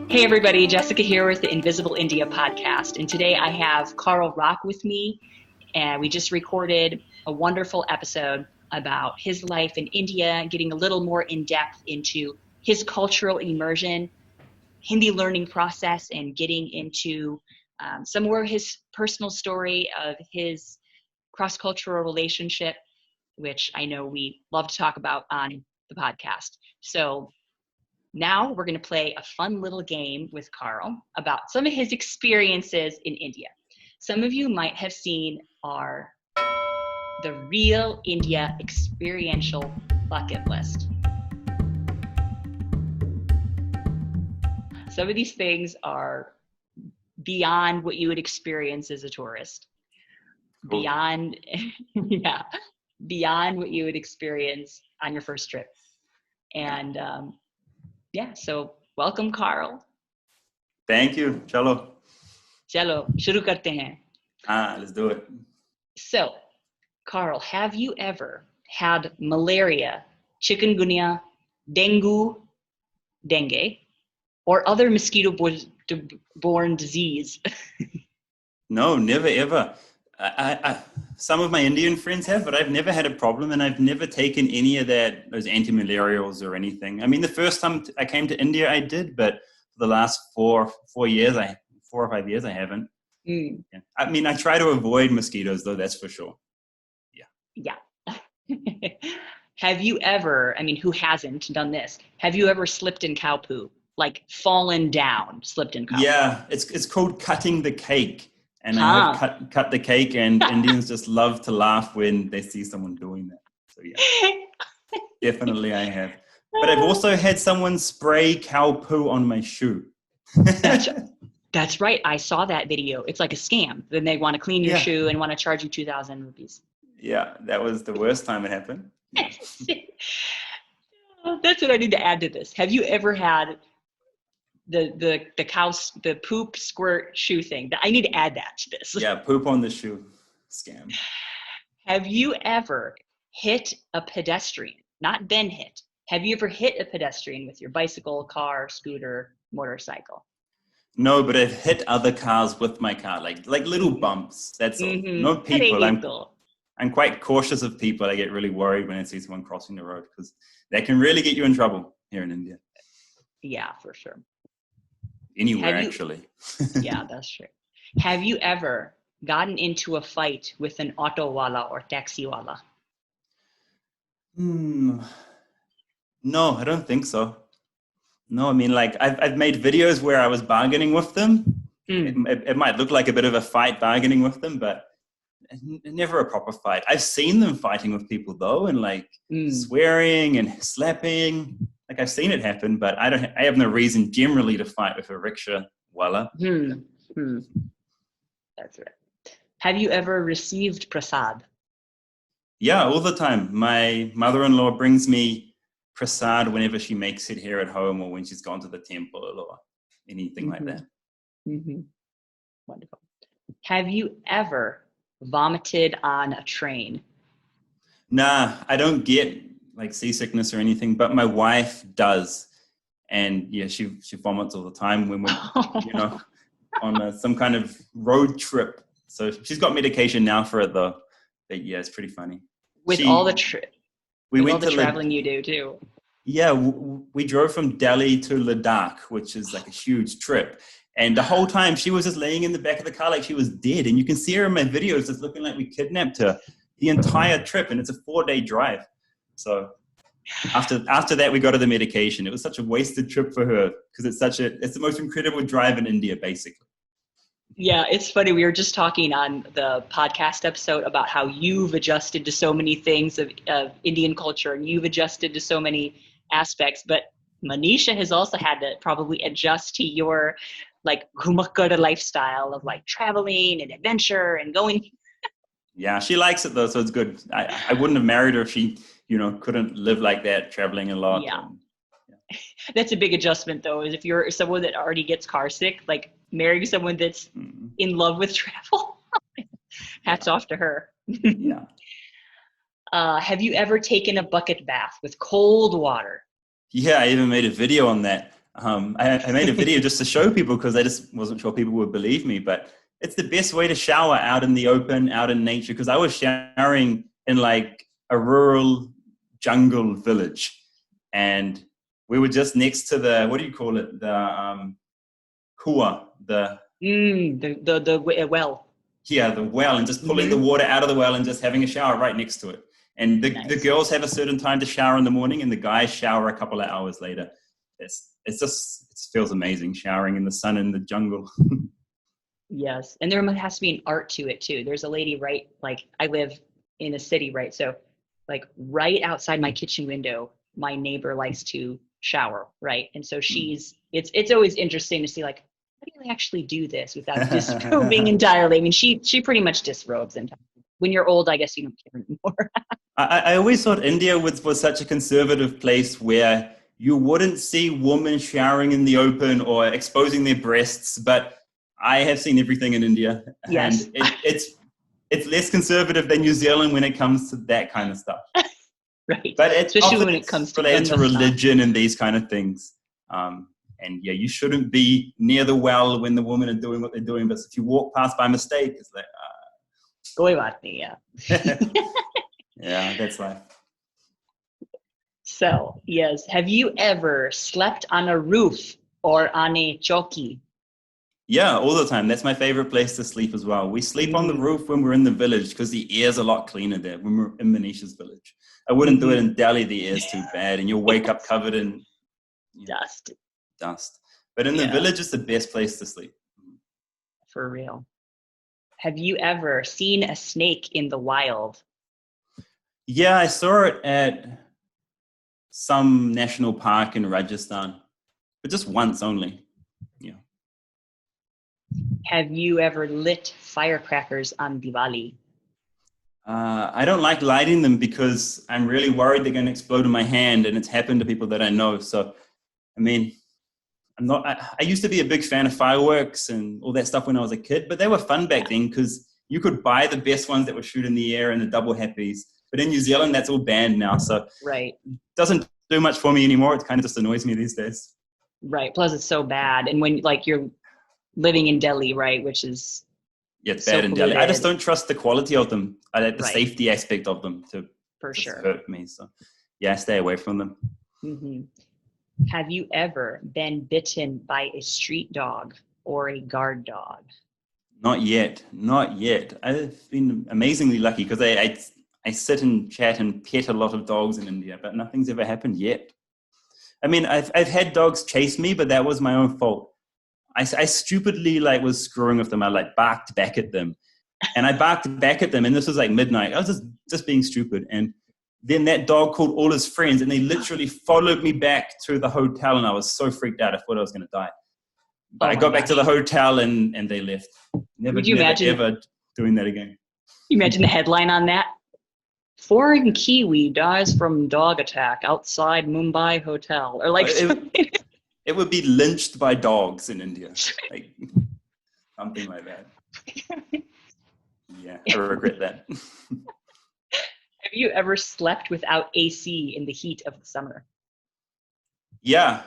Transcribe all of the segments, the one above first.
Hey everybody, Jessica here with the Invisible India podcast. And today I have Karl with me. And we just recorded a wonderful episode about his life in India, getting a little more in depth into his cultural immersion, Hindi learning process, and getting into some more of his personal story of his cross-cultural relationship, which I know we love to talk about on the podcast. So now we're going to play a fun little game with Karl about some of his experiences in India. Some of you might have seen our The Real India Experiential Bucket List. Some of these things are beyond what you would experience as a tourist. Cool. Beyond what you would experience on your first trip. And so welcome, Karl. Thank you. Chalo. Chalo, shuru karte hain. Let's do it. So, Karl, have you ever had malaria, chikungunya, dengue, or other mosquito-borne disease? No, never ever. Some of my Indian friends have, but I've never had a problem, and I've never taken any of those anti-malarials or anything. I mean, the first time I came to India, I did, but for the last 4 or 5 years, I haven't. Mm. Yeah. I mean, I try to avoid mosquitoes, though, that's for sure. Yeah. Have you ever, who hasn't done this? Have you ever slipped in cow poo? Like fallen down, slipped in cow poo? Yeah, it's called cutting the cake. And I have cut the cake, and Indians just love to laugh when they see someone doing that. So yeah, definitely I have. But I've also had someone spray cow poo on my shoe. That's right. I saw that video. It's like a scam. Then they want to clean your shoe and want to charge you 2,000 rupees. Yeah, that was the worst time it happened. That's what I need to add to this. Have you ever had the poop squirt shoe thing? I need to add that to this. Yeah, poop on the shoe scam. Have you ever hit a pedestrian? Not been hit. Have you ever hit a pedestrian with your bicycle, car, scooter, motorcycle? No, but I've hit other cars with my car, like little bumps. That's all. Mm-hmm. No people. I'm quite cautious of people. I get really worried when I see someone crossing the road because that can really get you in trouble here in India. Yeah, for sure. Anywhere, actually. Yeah, that's true. Have you ever gotten into a fight with an auto wala or taxi wala? No, I don't think so. No, I mean, like I've made videos where I was bargaining with them. It might look like a bit of a fight bargaining with them, but never a proper fight. I've seen them fighting with people though, and like swearing and slapping. Like I've seen it happen, but I have no reason generally to fight with a rickshaw wala. That's right. Have you ever received prasad? Yeah, all the time. My mother-in-law brings me prasad whenever she makes it here at home or when she's gone to the temple or anything like that. Mm-hmm. Wonderful. Have you ever vomited on a train? Nah, I don't get like seasickness or anything, but my wife does. And yeah, she vomits all the time when we're, on some kind of road trip. So she's got medication now for it though. But yeah, it's pretty funny. With all the traveling you do too. Yeah, we drove from Delhi to Ladakh, which is like a huge trip. And the whole time she was just laying in the back of the car like she was dead. And you can see her in my videos just looking like we kidnapped her the entire trip. And it's a 4-day drive. So after that, we got her the medication. It was such a wasted trip for her because it's the most incredible drive in India, basically. Yeah, it's funny. We were just talking on the podcast episode about how you've adjusted to so many things of Indian culture and you've adjusted to so many aspects. But Manisha has also had to probably adjust to your like ghumakkada lifestyle of like traveling and adventure and going. Yeah, she likes it though, so it's good. I wouldn't have married her if she, couldn't live like that, traveling a lot. Yeah. That's a big adjustment though, is if you're someone that already gets car sick, like marrying someone that's in love with travel. Hats off to her. Yeah. Have you ever taken a bucket bath with cold water? Yeah, I even made a video on that. I made a video just to show people because I just wasn't sure people would believe me, but it's the best way to shower out in the open, out in nature, because I was showering in like a rural jungle village, and we were just next to the, what do you call it? The kua, the well. Yeah, the well, and just pulling the water out of the well and just having a shower right next to it. And the girls have a certain time to shower in the morning, and the guys shower a couple of hours later. It feels amazing showering in the sun in the jungle. Yes, and there has to be an art to it too. There's a lady I live in a city, right? So like right outside my kitchen window, my neighbor likes to shower, right? And so it's always interesting to see like, how do you actually do this without disrobing entirely? I mean, she pretty much disrobes entirely. When you're old, I guess you don't care anymore. I always thought India was such a conservative place where you wouldn't see women showering in the open or exposing their breasts, but I have seen everything in India. Yes. And it's less conservative than New Zealand when it comes to that kind of stuff. Right. But especially when it comes to related to religion and these kind of things. And yeah, you shouldn't be near the well when the women are doing what they're doing. But if you walk past by mistake, it's like, yeah. Yeah, that's life. So, yes. Have you ever slept on a roof or on a choki? Yeah, all the time. That's my favorite place to sleep as well. We sleep on the roof when we're in the village because the air's a lot cleaner there when we're in Manisha's village. I wouldn't do it in Delhi. The air's too bad and you'll wake up covered in dust. But in the village, it's the best place to sleep. For real. Have you ever seen a snake in the wild? Yeah, I saw it at some national park in Rajasthan, but just once only. Yeah. Have you ever lit firecrackers on Diwali? I don't like lighting them because I'm really worried they're going to explode in my hand, and it's happened to people that I know. So, I mean, I used to be a big fan of fireworks and all that stuff when I was a kid, but they were fun back then because you could buy the best ones that would shoot in the air and the double happies. But in New Zealand, that's all banned now. So it doesn't do much for me anymore. It kind of just annoys me these days. Right. Plus, it's so bad. And when you're living in Delhi, right, which is it's bad in Delhi. I just don't trust the quality of them. I like the safety aspect of them to hurt me. So yeah, I stay away from them. Mm-hmm. Have you ever been bitten by a street dog or a guard dog? Not yet. I've been amazingly lucky because I sit and chat and pet a lot of dogs in India, but nothing's ever happened yet. I mean, I've had dogs chase me, but that was my own fault. I stupidly was screwing with them. I barked back at them, and I barked back at them, and this was midnight. I was just being stupid, and then that dog called all his friends, and they literally followed me back to the hotel, and I was so freaked out. I thought I was going to die. But I got back to the hotel, and they left. Never ever doing that again. You imagine the headline on that? Foreign Kiwi dies from dog attack outside Mumbai hotel. Or it would be lynched by dogs in India. Something like that. Yeah, I regret that. Have you ever slept without AC in the heat of the summer? Yeah.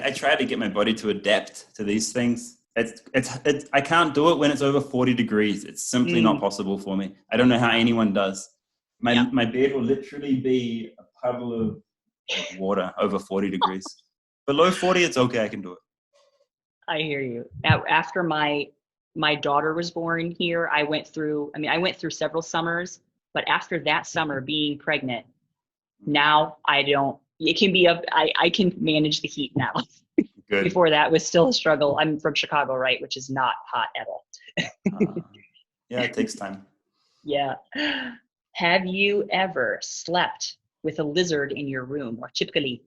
I try to get my body to adapt to these things. I can't do it when it's over 40 degrees. It's simply not possible for me. I don't know how anyone does. My bed will literally be a puddle of water over 40 degrees. Below 40, it's okay. I can do it. I hear you. After my daughter was born here, I went through several summers, but after that summer being pregnant, now I can manage the heat now. Good. Before that was still a struggle. I'm from Chicago, right? Which is not hot at all. Yeah, it takes time. Yeah. Have you ever slept with a lizard in your room or chipkali?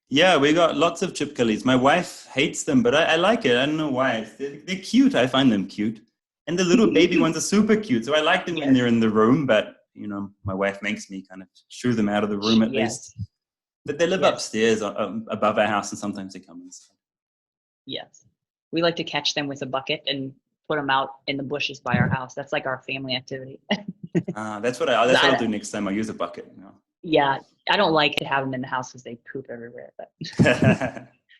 Yeah, we got lots of chipkalis. My wife hates them, but I like it. I don't know why. They're cute. I find them cute. And the little baby ones are super cute. So I like them when they're in the room, but my wife makes me kind of shoo them out of the room at least. But they live upstairs above our house, and sometimes they come inside. Yes. We like to catch them with a bucket and put them out in the bushes by our house. That's like our family activity. That's what I'll do next time. I'll use a bucket. Yeah, I don't like to have them in the house because they poop everywhere. But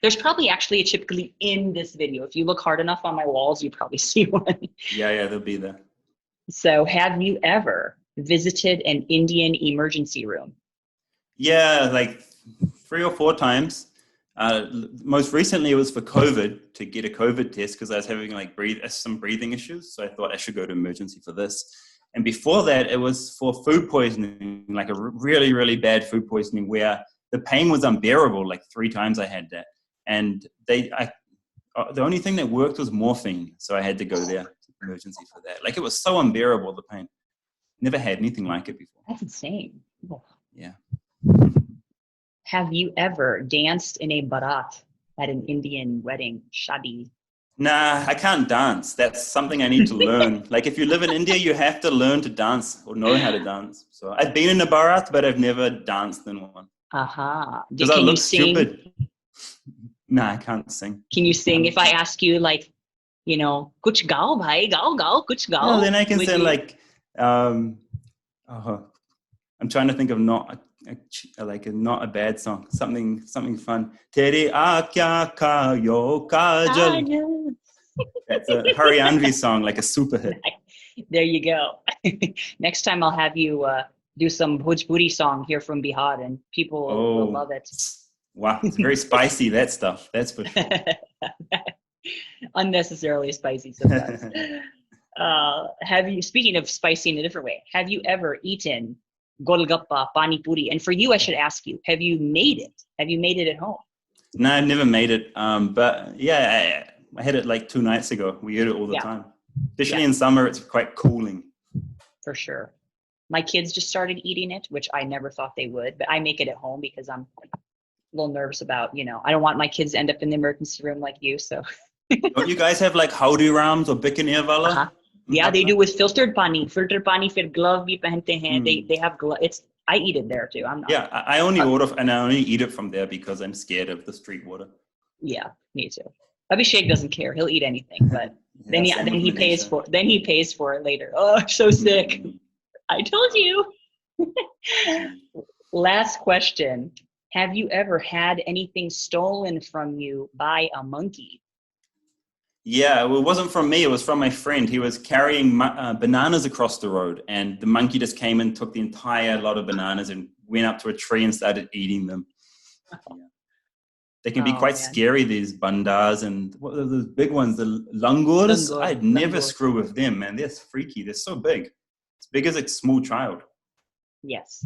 There's probably actually a Chipkali in this video. If you look hard enough on my walls, you probably see one. Yeah, they'll be there. So have you ever visited an Indian emergency room? Yeah, like 3 or 4 times. Most recently, it was for COVID, to get a COVID test because I was having like some breathing issues. So I thought I should go to emergency for this. And before that, it was for food poisoning, like a really, really bad food poisoning where the pain was unbearable. Like 3 times I had that. And the only thing that worked was morphine. So I had to go there to emergency for that. Like it was so unbearable, the pain. Never had anything like it before. That's insane. Oh. Yeah. Have you ever danced in a barat at an Indian wedding, shadi? Nah, I can't dance. That's something I need to learn. Like if you live in India, you have to learn to dance or know how to dance. So I've been in a barat, but I've never danced in one. Aha. Because I look stupid. Nah, I can't sing. Can you sing if I ask you like, kuch gao bhai, gao, kuch gao? Well, then I can say like, I'm trying to think of not a bad song, something fun. Tere aakya kayo kajal. That's a Haryanvi song, like a super hit. There you go. Next time I'll have you do some Bhojpuri song here from Bihar, and people will love it. Wow, it's very spicy, that stuff. That's for sure. Unnecessarily spicy sometimes. Speaking of spicy in a different way, have you ever eaten golgappa, pani puri? And for you, I should ask you, have you made it? Have you made it at home? No, I've never made it. But yeah, I had it like 2 nights ago. We eat it all the time. Especially in summer, it's quite cooling. For sure. My kids just started eating it, which I never thought they would. But I make it at home because I'm a little nervous about, I don't want my kids to end up in the emergency room like you. So. Don't you guys have like Howdy Rams or Bikaneer Wala? Uh-huh. Yeah, they do with filtered pani. Filtered pani, fir glove bhi pehante hain. They have glove. I eat it there too. I'm not. Yeah, I only order and I only eat it from there because I'm scared of the street water. Yeah, me too. Abhishek doesn't care. He'll eat anything, but then he pays for it later. Oh, I'm so sick. I told you. Last question. Have you ever had anything stolen from you by a monkey? Yeah, well, it wasn't from me. It was from my friend. He was carrying bananas across the road, and the monkey just came and took the entire lot of bananas and went up to a tree and started eating them. Yeah. They can be quite scary, these bandas, and what are those big ones, the langurs? I'd never screw with them, man. They're freaky. They're so big. As big as a small child. Yes.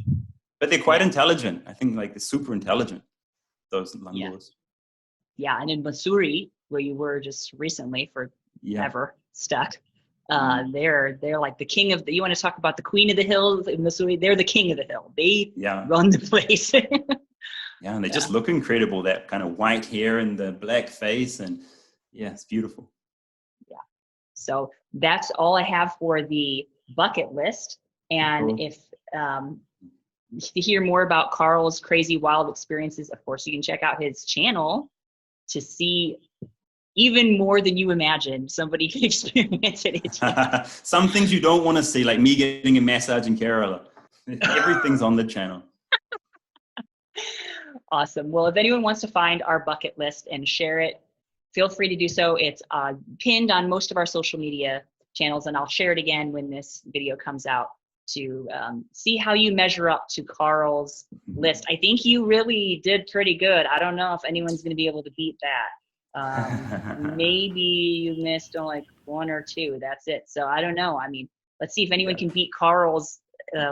But they're quite intelligent. I think like they're super intelligent, those langurs. Yeah, and in Missouri, where you were just recently for ever stuck, they're like the king of you want to talk about the queen of the hills in Missouri? They're the king of the hill. They run the place. Yeah, and they just look incredible, that kind of white hair and the black face, and it's beautiful. Yeah. So that's all I have for the bucket list. And if to hear more about Karl's crazy wild experiences, of course, you can check out his channel to see even more than you imagined somebody can experience it. Some things you don't want to see, like me getting a massage in Kerala. Everything's on the channel. Awesome. Well, if anyone wants to find our bucket list and share it, feel free to do so. It's pinned on most of our social media channels, and I'll share it again when this video comes out to see how you measure up to Karl's list. I think you really did pretty good. I don't know if anyone's going to be able to beat that. Maybe you missed on like 1 or 2. That's it. So I don't know. I mean, let's see if anyone can beat Karl's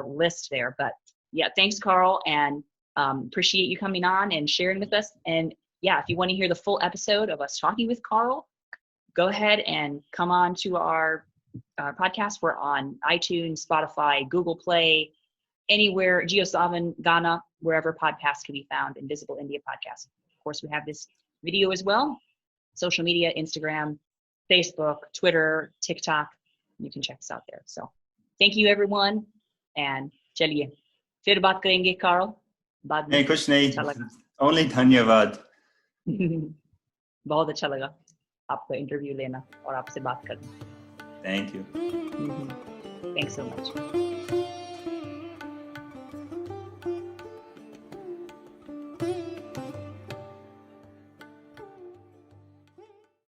list there. But yeah, thanks, Karl, and appreciate you coming on and sharing with us. And yeah, if you want to hear the full episode of us talking with Karl, go ahead and come on to our podcast. We're on iTunes, Spotify, Google Play, anywhere, JioSaavn, Ghana, wherever podcasts can be found, Invisible India Podcast. Of course, we have this video as well. Social media, Instagram, Facebook, Twitter, TikTok. You can check us out there. So thank you, everyone. And chaliye, fir baat karenge, Karl. नहीं कुछ नहीं, only धन्यवाद. बहुत अच्छा लगा आपका interview लेना और आपसे बात करना. Thank you. Thanks so much.